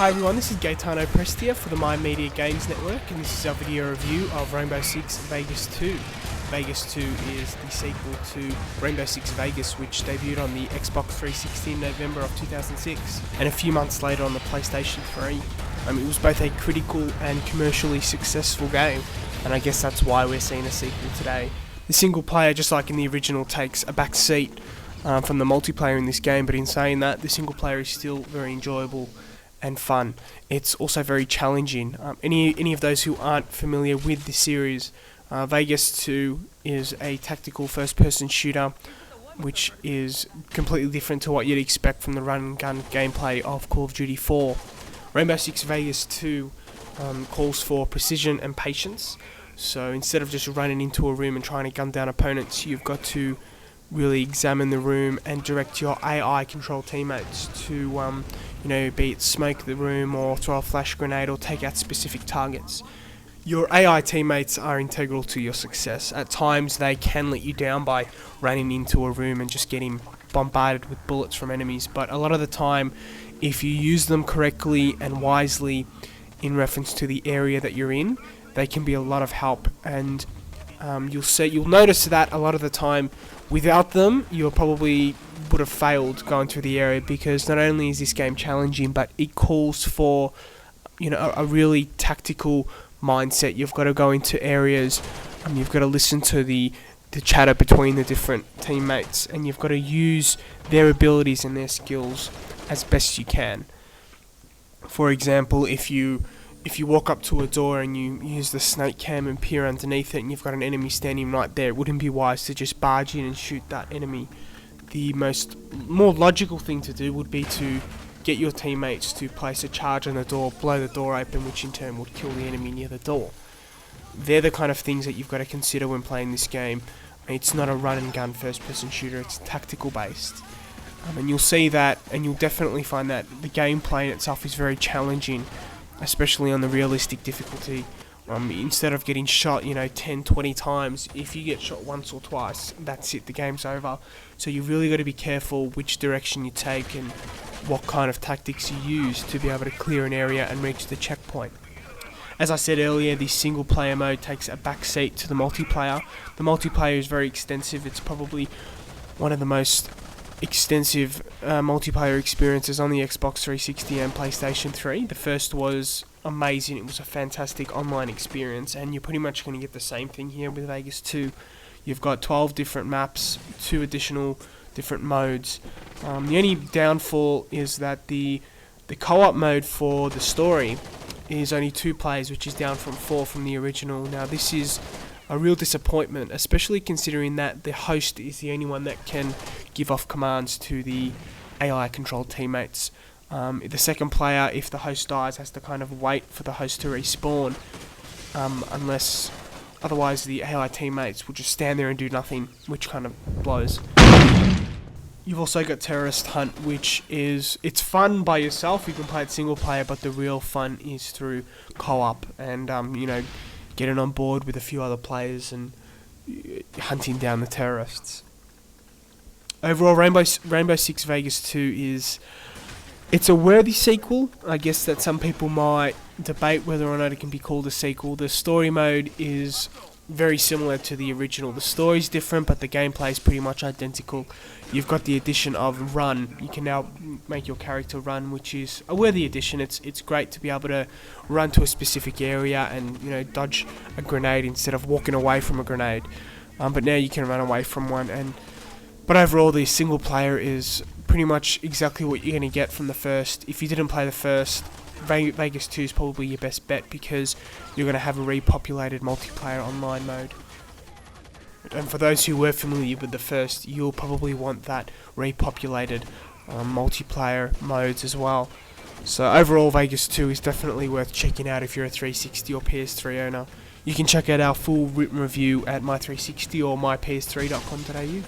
Hi everyone, this is Gaetano Prestia for the My Media Games Network, and this is our video review of Rainbow Six Vegas 2. Vegas 2 is the sequel to Rainbow Six Vegas, which debuted on the Xbox 360 in November of 2006, and a few months later on the PlayStation 3. It was both a critical and commercially successful game, and I guess that's why we're seeing a sequel today. The single player, just like in the original, takes a back seat from the multiplayer in this game, but in saying that, the single player is still very enjoyable and fun. It's also very challenging. Any of those who aren't familiar with the series, Vegas 2 is a tactical first-person shooter, which is completely different to what you'd expect from the run-and-gun gameplay of Call of Duty 4. Rainbow Six Vegas 2 calls for precision and patience. So instead of just running into a room and trying to gun down opponents, you've got to really examine the room and direct your AI control teammates to, be it smoke the room or throw a flash grenade or take out specific targets. Your AI teammates are integral to your success. At times they can let you down by running into a room and just getting bombarded with bullets from enemies, but a lot of the time, if you use them correctly and wisely in reference to the area that you're in, they can be a lot of help, and you'll notice that a lot of the time without them you probably would have failed going through the area, because not only is this game challenging, but it calls for a really tactical mindset. You've got to go into areas, you've got to listen to the chatter between the different teammates, and you've got to use their abilities and their skills as best you can. For example, if you walk up to a door and you use the snake cam and peer underneath it and you've got an enemy standing right there, it wouldn't be wise to just barge in and shoot that enemy. The more logical thing to do would be to get your teammates to place a charge on the door, blow the door open, which in turn would kill the enemy near the door. They're the kind of things that you've got to consider when playing this game. It's not a run and gun first person shooter, it's tactical based. And you'll see that, and you'll definitely find that the gameplay in itself is very challenging, especially on the realistic difficulty. Instead of getting shot 10, 20 times, if you get shot once or twice, that's it, the game's over. So you've really got to be careful which direction you take and what kind of tactics you use to be able to clear an area and reach the checkpoint. As I said earlier, the single player mode takes a back seat to the multiplayer. The multiplayer is very extensive. It's probably one of the most extensive multiplayer experiences on the Xbox 360 and PlayStation 3. The first was amazing. It was a fantastic online experience, and you're pretty much going to get the same thing here with Vegas 2. You've got 12 different maps, 2 additional different modes. The only downfall is that the co-op mode for the story is only 2 players, which is down from 4 from the original. Now this is a real disappointment, especially considering that the host is the only one that can give off commands to the AI controlled teammates. The second player, if the host dies, has to kind of wait for the host to respawn, unless otherwise the AI teammates will just stand there and do nothing, which kind of blows. You've also got Terrorist Hunt, which it's fun by yourself. You can play it single player, but the real fun is through co-op and getting on board with a few other players and hunting down the terrorists. Overall, Rainbow Six Vegas 2 it's a worthy sequel. I guess that some people might debate whether or not it can be called a sequel. The story mode is very similar to the original. The story's different, but the gameplay is pretty much identical. You've got the addition of run. You can now make your character run, which is a worthy addition. It's great to be able to run to a specific area and dodge a grenade instead of walking away from a grenade. But now you can run away from one. But overall, the single player is pretty much exactly what you're going to get from the first. If you didn't play the first, Vegas 2 is probably your best bet, because you're going to have a repopulated multiplayer online mode. And for those who were familiar with the first, you'll probably want that repopulated multiplayer modes as well. So overall, Vegas 2 is definitely worth checking out if you're a 360 or PS3 owner. You can check out our full written review at my360 or myps3.com.au.